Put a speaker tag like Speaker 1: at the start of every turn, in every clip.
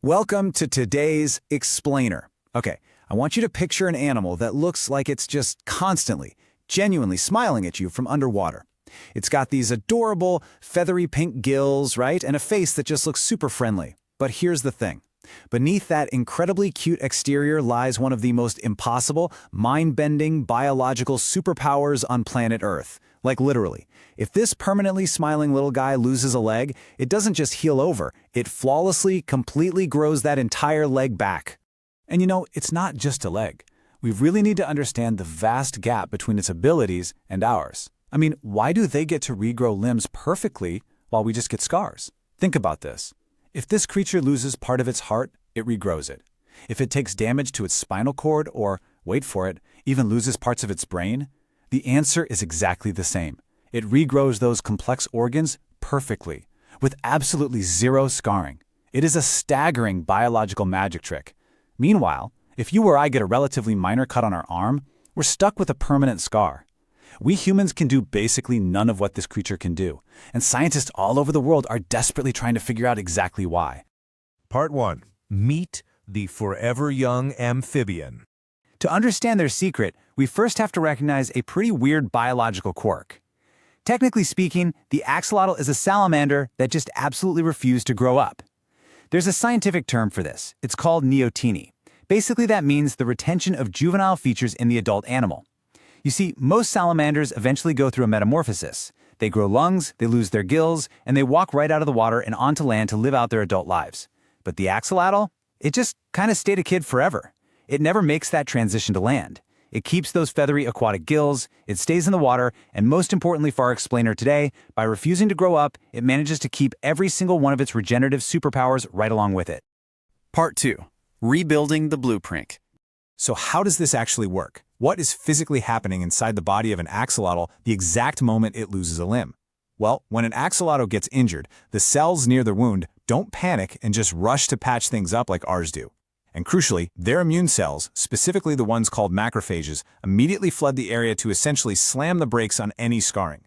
Speaker 1: Welcome to today's Explainer. Okay, I want you to picture an animal that looks like it's just constantly, genuinely smiling at you from underwater. It's got these adorable, feathery pink gills, right? And a face that just looks super friendly. But here's the thing. Beneath that incredibly cute exterior lies one of the most impossible, mind-bending biological superpowers on planet Earth. Like literally. If this permanently smiling little guy loses a leg, it doesn't just heal over, it flawlessly, completely grows that entire leg back. And it's not just a leg. We really need to understand the vast gap between its abilities and ours. I mean, why do they get to regrow limbs perfectly while we just get scars? Think about this. If this creature loses part of its heart, it regrows it. If it takes damage to its spinal cord or, wait for it, even loses parts of its brain, the answer is exactly the same. It regrows those complex organs perfectly, with absolutely zero scarring. It is a staggering biological magic trick. Meanwhile, if you or I get a relatively minor cut on our arm, we're stuck with a permanent scar. We humans can do basically none of what this creature can do, and scientists all over the world are desperately trying to figure out exactly why.
Speaker 2: Part 1. Meet the forever young amphibian.
Speaker 1: To understand their secret, we first have to recognize a pretty weird biological quirk. Technically speaking, the axolotl is a salamander that just absolutely refused to grow up. There's a scientific term for this. It's called neoteny. Basically, that means the retention of juvenile features in the adult animal. You see, most salamanders eventually go through a metamorphosis. They grow lungs, they lose their gills, and they walk right out of the water and onto land to live out their adult lives. But the axolotl, it just kind of stayed a kid forever. It never makes that transition to land. It keeps those feathery aquatic gills, it stays in the water, and most importantly for our explainer today, by refusing to grow up, it manages to keep every single one of its regenerative superpowers right along with it.
Speaker 3: Part 2. Rebuilding the blueprint.
Speaker 1: So how does this actually work? What is physically happening inside the body of an axolotl the exact moment it loses a limb? Well, when an axolotl gets injured, the cells near the wound don't panic and just rush to patch things up like ours do. And crucially, their immune cells, specifically the ones called macrophages, immediately flood the area to essentially slam the brakes on any scarring.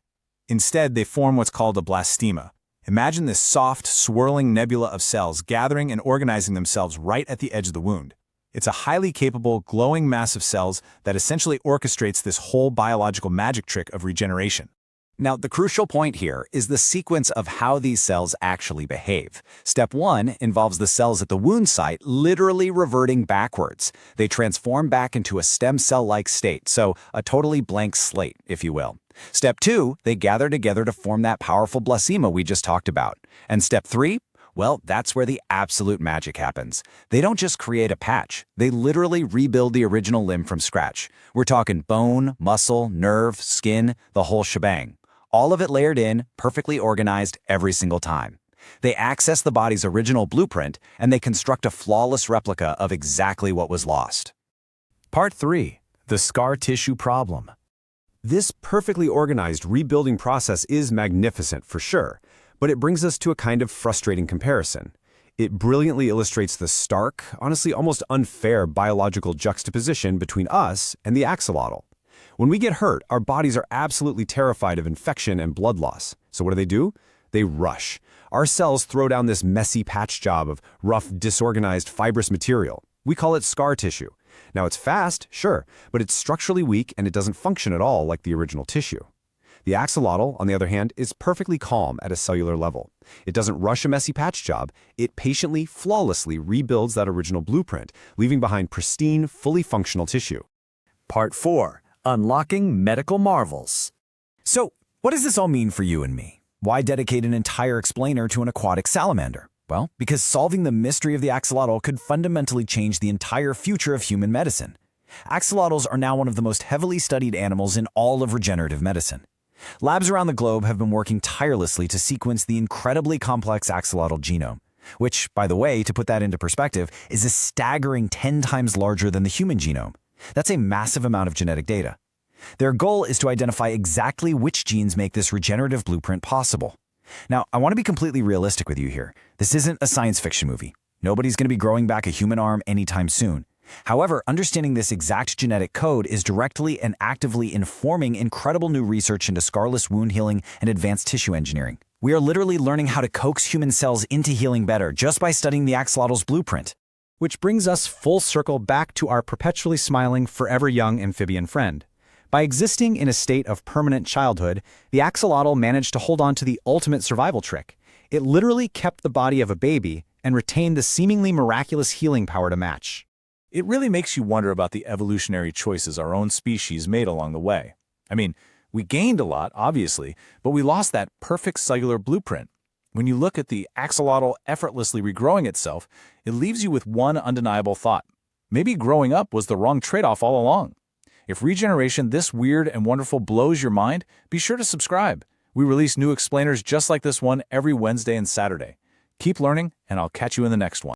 Speaker 1: Instead, they form what's called a blastema. Imagine this soft, swirling nebula of cells gathering and organizing themselves right at the edge of the wound. It's a highly capable, glowing mass of cells that essentially orchestrates this whole biological magic trick of regeneration.
Speaker 4: Now, the crucial point here is the sequence of how these cells actually behave. Step 1 involves the cells at the wound site literally reverting backwards. They transform back into a stem cell-like state, so a totally blank slate, if you will. Step 2, they gather together to form that powerful blastema we just talked about. And step 3, well, that's where the absolute magic happens. They don't just create a patch. They literally rebuild the original limb from scratch. We're talking bone, muscle, nerve, skin, the whole shebang. All of it layered in, perfectly organized every single time. They access the body's original blueprint, and they construct a flawless replica of exactly what was lost.
Speaker 2: Part 3. The scar tissue problem. This perfectly organized rebuilding process is magnificent for sure, but it brings us to a kind of frustrating comparison. It brilliantly illustrates the stark, honestly almost unfair biological juxtaposition between us and the axolotl. When we get hurt, our bodies are absolutely terrified of infection and blood loss. So what do? They rush. Our cells throw down this messy patch job of rough, disorganized, fibrous material. We call it scar tissue. Now it's fast, sure, but it's structurally weak and it doesn't function at all like the original tissue. The axolotl, on the other hand, is perfectly calm at a cellular level. It doesn't rush a messy patch job. It patiently, flawlessly rebuilds that original blueprint, leaving behind pristine, fully functional tissue.
Speaker 4: Part 4. Unlocking medical marvels. So, what does this all mean for you and me? Why dedicate an entire explainer to an aquatic salamander? Well, because solving the mystery of the axolotl could fundamentally change the entire future of human medicine. Axolotls are now one of the most heavily studied animals in all of regenerative medicine. Labs around the globe have been working tirelessly to sequence the incredibly complex axolotl genome, which, by the way, to put that into perspective, is a staggering 10 times larger than the human genome. That's a massive amount of genetic data. Their goal is to identify exactly which genes make this regenerative blueprint possible. Now, I want to be completely realistic with you here. This isn't a science fiction movie. Nobody's going to be growing back a human arm anytime soon. However, understanding this exact genetic code is directly and actively informing incredible new research into scarless wound healing and advanced tissue engineering. We are literally learning how to coax human cells into healing better just by studying the axolotl's blueprint.
Speaker 5: Which brings us full circle back to our perpetually smiling, forever young amphibian friend. By existing in a state of permanent childhood, the axolotl managed to hold on to the ultimate survival trick. It literally kept the body of a baby and retained the seemingly miraculous healing power to match.
Speaker 6: It really makes you wonder about the evolutionary choices our own species made along the way. I mean, we gained a lot, obviously, but we lost that perfect cellular blueprint. When you look at the axolotl effortlessly regrowing itself, it leaves you with one undeniable thought. Maybe growing up was the wrong trade-off all along. If regeneration this weird and wonderful blows your mind, be sure to subscribe. We release new explainers just like this one every Wednesday and Saturday. Keep learning, and I'll catch you in the next one.